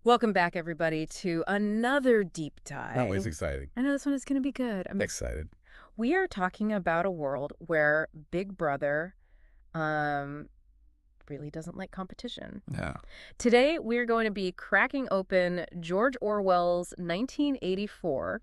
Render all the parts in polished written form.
Welcome back, everybody, to another deep dive. Always exciting. I know this one is going to be good. I'm excited. We are talking about a world where Big Brother really doesn't like competition. Yeah. Today, we're going to be cracking open George Orwell's 1984,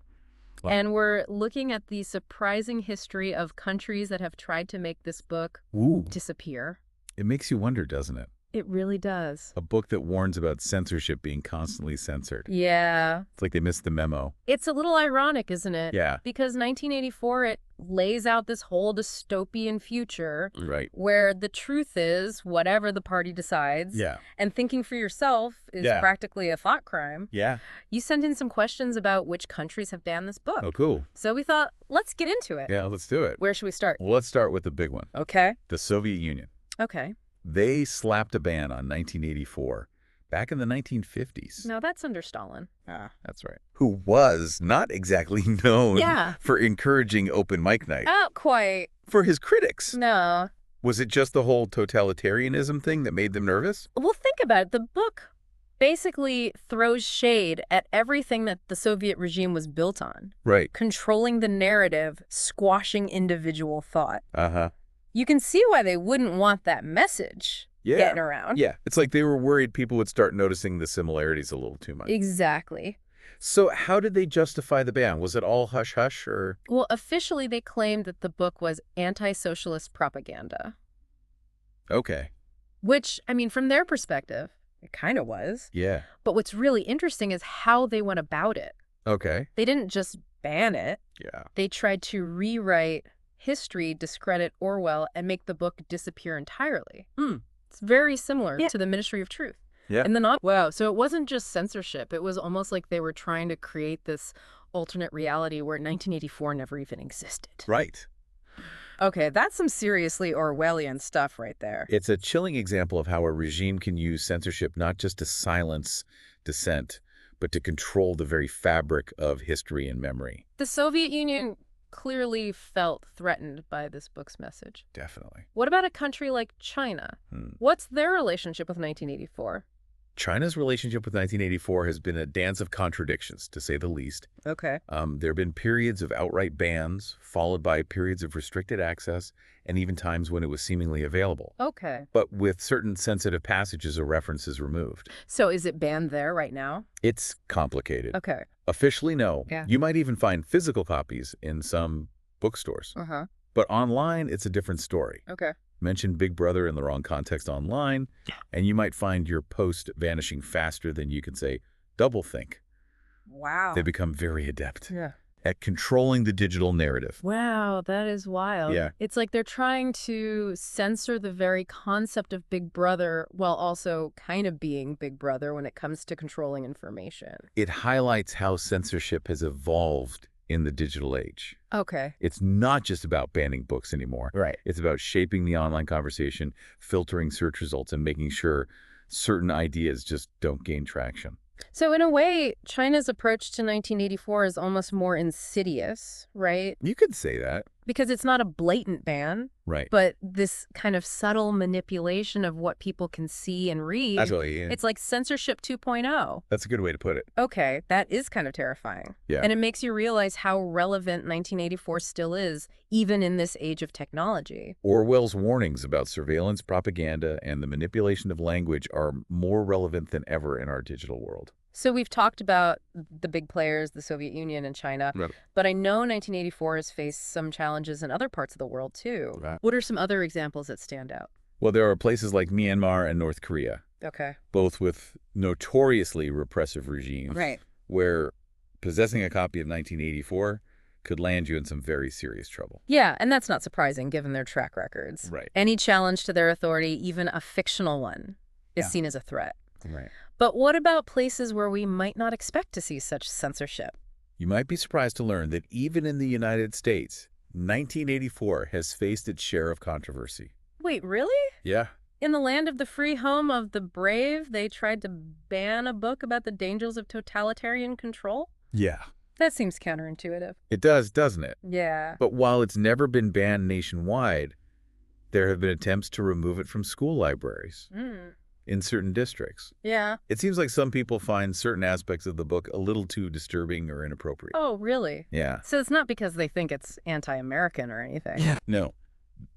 and we're looking at the surprising history of countries that have tried to make this book disappear. It makes you wonder, doesn't it? It really does. A book that warns about censorship being constantly censored. Yeah. It's like they missed the memo. It's a little ironic, isn't it? Yeah. Because 1984, it lays out this whole dystopian future. Right. Where the truth is whatever the party decides. Yeah. And thinking for yourself is practically a thought crime. Yeah. You sent in some questions about which countries have banned this book. Oh, cool. So we thought, let's get into it. Yeah, let's do it. Where should we start? Well, let's start with the big one. Okay. The Soviet Union. Okay. They slapped a ban on 1984 back in the 1950s. No, that's under Stalin. That's right. Who was not exactly known for encouraging open mic night. Not quite. For his critics. No. Was it just the whole totalitarianism thing that made them nervous? Well, think about it. The book basically throws shade at everything that the Soviet regime was built on. Right. Controlling the narrative, squashing individual thought. Uh-huh. You can see why they wouldn't want that message getting around. Yeah, it's like they were worried people would start noticing the similarities a little too much. Exactly. So how did they justify the ban? Was it all hush-hush or? Well, officially they claimed that the book was anti-socialist propaganda. Okay. Which, I mean, from their perspective, it kind of was. Yeah. But what's really interesting is how they went about it. Okay. They didn't just ban it. Yeah. They tried to rewrite history, discredit Orwell, and make the book disappear entirely. It's very similar to the Ministry of Truth. Yeah. And then, wow, so it wasn't just censorship. It was almost like they were trying to create this alternate reality where 1984 never even existed. Right. Okay, that's some seriously Orwellian stuff right there. It's a chilling example of how a regime can use censorship not just to silence dissent, but to control the very fabric of history and memory. The Soviet Union clearly felt threatened by this book's message. Definitely. What about a country like China? What's their relationship with 1984? China's relationship with 1984 has been a dance of contradictions, to say the least. Okay. There have been periods of outright bans, followed by periods of restricted access, and even times when it was seemingly available. Okay. But with certain sensitive passages or references removed. So is it banned there right now? It's complicated. Okay. Officially, no. Yeah. You might even find physical copies in some bookstores. Uh-huh. But online, it's a different story. Okay. Mention Big Brother in the wrong context online, and you might find your post vanishing faster than you can say, doublethink. Wow. They become very adept Yeah. at controlling the digital narrative. Wow, that is wild. Yeah. It's like they're trying to censor the very concept of Big Brother while also kind of being Big Brother when it comes to controlling information. It highlights how censorship has evolved in the digital age. Okay. It's not just about banning books anymore. Right. It's about shaping the online conversation, filtering search results, and making sure certain ideas just don't gain traction. So in a way, China's approach to 1984 is almost more insidious, right? You could say that. Because it's not a blatant ban, Right. but this kind of subtle manipulation of what people can see and read. Actually, yeah. It's like censorship 2.0. That's a good way to put it. Okay, that is kind of terrifying. Yeah. And it makes you realize how relevant 1984 still is, even in this age of technology. Orwell's warnings about surveillance, propaganda, and the manipulation of language are more relevant than ever in our digital world. So we've talked about the big players, the Soviet Union and China, Right. but I know 1984 has faced some challenges in other parts of the world, too. Right. What are some other examples that stand out? Well, there are places like Myanmar and North Korea, Okay. both with notoriously repressive regimes, Right. where possessing a copy of 1984 could land you in some very serious trouble. Yeah, and that's not surprising given their track records. Right. Any challenge to their authority, even a fictional one, is Yeah. seen as a threat. Right. But what about places where we might not expect to see such censorship? You might be surprised to learn that even in the United States, 1984 has faced its share of controversy. Wait, really? Yeah. In the land of the free home of the brave, they tried to ban a book about the dangers of totalitarian control? Yeah. That seems counterintuitive. It does, doesn't it? Yeah. But while it's never been banned nationwide, there have been attempts to remove it from school libraries. in certain districts. Yeah. It seems like some people find certain aspects of the book a little too disturbing or inappropriate. Oh, really? Yeah. So it's not because they think it's anti-American or anything. Yeah. No.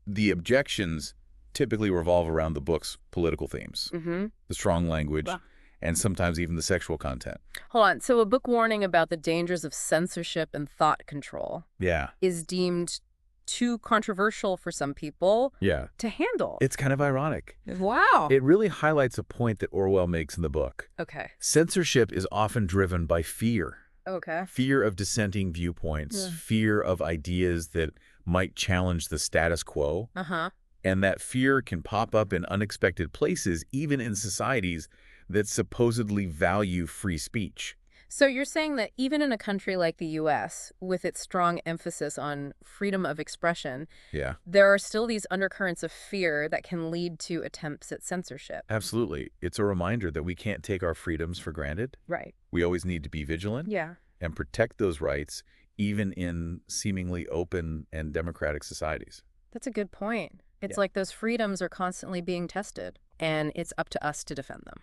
The objections typically revolve around the book's political themes, Mm-hmm. the strong language, Wow. and sometimes even the sexual content. Hold on. So a book warning about the dangers of censorship and thought control Yeah. is deemed too controversial for some people Yeah. to handle. It's kind of ironic. Wow. It really highlights a point that Orwell makes in the book. Okay. Censorship is often driven by fear. Okay. Fear of dissenting viewpoints, Yeah. fear of ideas that might challenge the status quo. Uh-huh. And that fear can pop up in unexpected places, even in societies that supposedly value free speech. So you're saying that even in a country like the U.S., with its strong emphasis on freedom of expression, Yeah, there are still these undercurrents of fear that can lead to attempts at censorship. absolutely. It's a reminder that we can't take our freedoms for granted. Right. We always need to be vigilant Yeah. and protect those rights, even in seemingly open and democratic societies. That's a good point. It's Yeah. like those freedoms are constantly being tested, and it's up to us to defend them.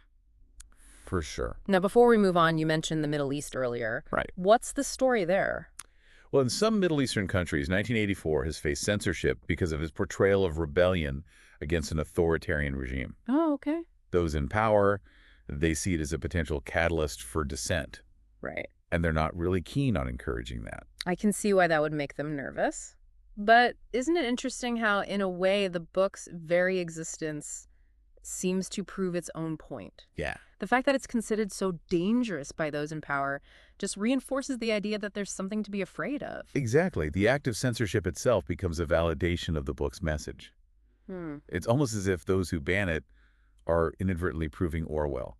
For sure. Now, before we move on, you mentioned the Middle East earlier. Right. What's the story there? Well, in some Middle Eastern countries, 1984 has faced censorship because of his portrayal of rebellion against an authoritarian regime. Oh, okay. Those in power, they see it as a potential catalyst for dissent, Right. and they're not really keen on encouraging that. I can see why that would make them nervous. But isn't it interesting how, in a way, the book's very existence seems to prove its own point? Yeah. The fact that it's considered so dangerous by those in power just reinforces the idea that there's something to be afraid of. Exactly. The act of censorship itself becomes a validation of the book's message. Hmm. It's almost as if those who ban it are inadvertently proving Orwell,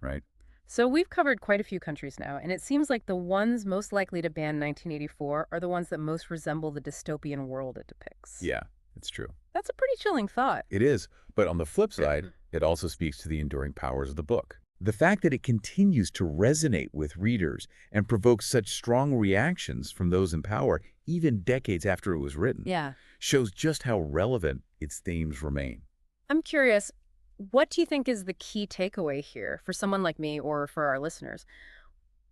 right? So we've covered quite a few countries now, and it seems like the ones most likely to ban 1984 are the ones that most resemble the dystopian world it depicts. Yeah, it's true. That's a pretty chilling thought. It is. But on the flip side, it also speaks to the enduring powers of the book. The fact that it continues to resonate with readers and provoke such strong reactions from those in power, even decades after it was written, Yeah. shows just how relevant its themes remain. I'm curious, what do you think is the key takeaway here for someone like me or for our listeners?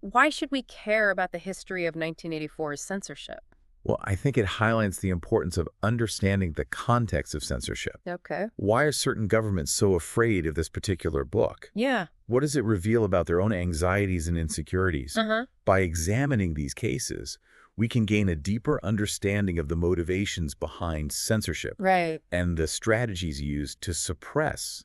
Why should we care about the history of 1984's censorship? Well, I think it highlights the importance of understanding the context of censorship. Okay. Why are certain governments so afraid of this particular book? Yeah. What does it reveal about their own anxieties and insecurities? Uh-huh. By examining these cases, we can gain a deeper understanding of the motivations behind censorship Right. and the strategies used to suppress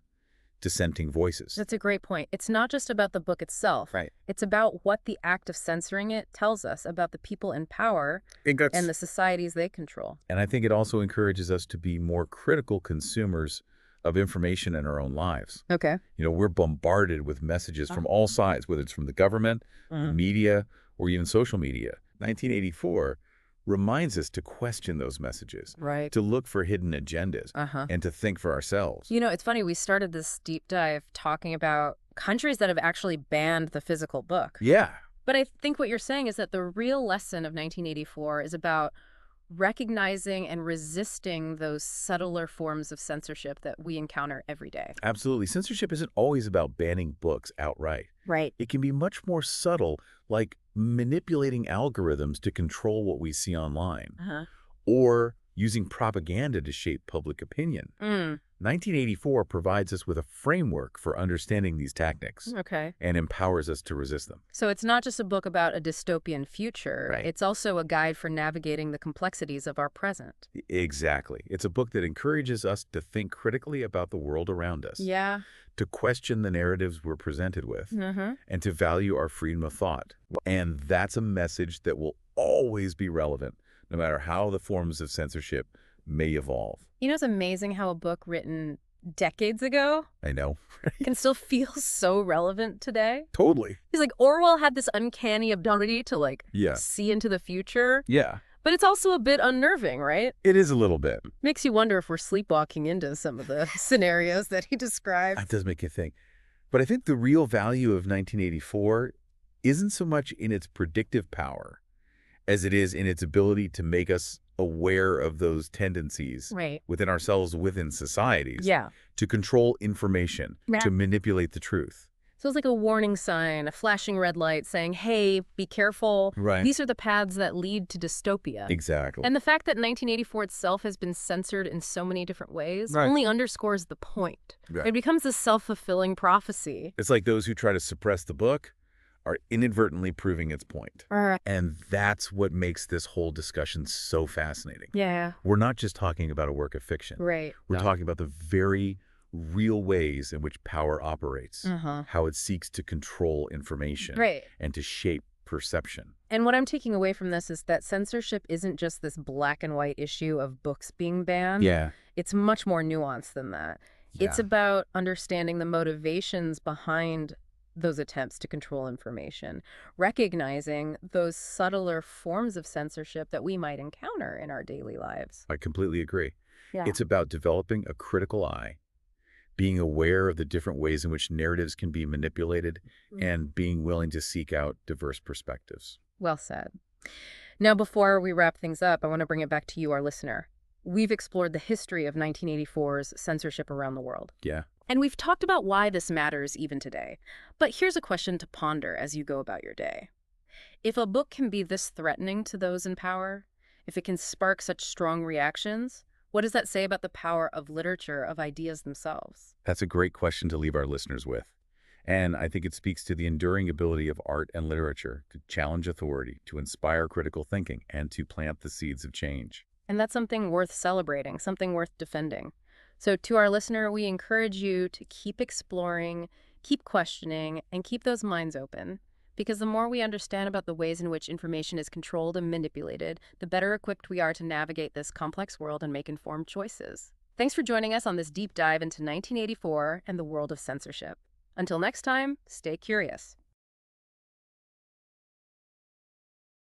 dissenting voices. That's a great point. It's not just about the book itself. Right. It's about what the act of censoring it tells us about the people in power and the societies they control. And I think it also encourages us to be more critical consumers of information in our own lives. Okay. You know, we're bombarded with messages from all sides, whether it's from the government, media, or even social media. 1984 reminds us to question those messages, Right. to look for hidden agendas, Uh-huh. and to think for ourselves. You know, it's funny, we started this deep dive talking about countries that have actually banned the physical book. Yeah, But I think what you're saying is that the real lesson of 1984 is about recognizing and resisting those subtler forms of censorship that we encounter every day. absolutely. Censorship isn't always about banning books outright. Right. It can be much more subtle, like manipulating algorithms to control what we see online, Uh-huh. or using propaganda to shape public opinion. 1984 provides us with a framework for understanding these tactics Okay. and empowers us to resist them. So it's not just a book about a dystopian future. Right. It's also a guide for navigating the complexities of our present. Exactly. It's a book that encourages us to think critically about the world around us, Yeah. to question the narratives we're presented with, and to value our freedom of thought. And that's a message that will always be relevant, no matter how the forms of censorship may evolve. You know, it's amazing how a book written decades ago I know. can still feel so relevant today. Totally. He's like, Orwell had this uncanny ability to Yeah. see into the future, Yeah. but it's also a bit unnerving, right? It is a little bit. Makes you wonder if we're sleepwalking into some of the scenarios that he describes. That does make you think. But I think the real value of 1984 isn't so much in its predictive power as it is in its ability to make us aware of those tendencies Right. within ourselves, within societies, Yeah. to control information, Yeah. to manipulate the truth. So it's like a warning sign, a flashing red light saying, hey, be careful. Right. These are the paths that lead to dystopia. Exactly. And the fact that 1984 itself has been censored in so many different ways Right. only underscores the point. Right. It becomes a self-fulfilling prophecy. It's like those who try to suppress the book are inadvertently proving its point. And that's what makes this whole discussion so fascinating. Yeah. We're not just talking about a work of fiction. Right. We're talking about the very real ways in which power operates, how it seeks to control information Right. and to shape perception. And what I'm taking away from this is that censorship isn't just this black and white issue of books being banned. Yeah. It's much more nuanced than that. It's about understanding the motivations behind those attempts to control information, recognizing those subtler forms of censorship that we might encounter in our daily lives. I completely agree. Yeah. It's about developing a critical eye, being aware of the different ways in which narratives can be manipulated, and being willing to seek out diverse perspectives. Well said. Now, before we wrap things up, I want to bring it back to you, our listener. We've explored the history of 1984's censorship around the world. Yeah. And we've talked about why this matters even today. But here's a question to ponder as you go about your day. If a book can be this threatening to those in power, if it can spark such strong reactions, what does that say about the power of literature, of ideas themselves? That's a great question to leave our listeners with. And I think it speaks to the enduring ability of art and literature to challenge authority, to inspire critical thinking, and to plant the seeds of change. And that's something worth celebrating, something worth defending. So to our listener, we encourage you to keep exploring, keep questioning, and keep those minds open. Because the more we understand about the ways in which information is controlled and manipulated, the better equipped we are to navigate this complex world and make informed choices. Thanks for joining us on this deep dive into 1984 and the world of censorship. Until next time, stay curious.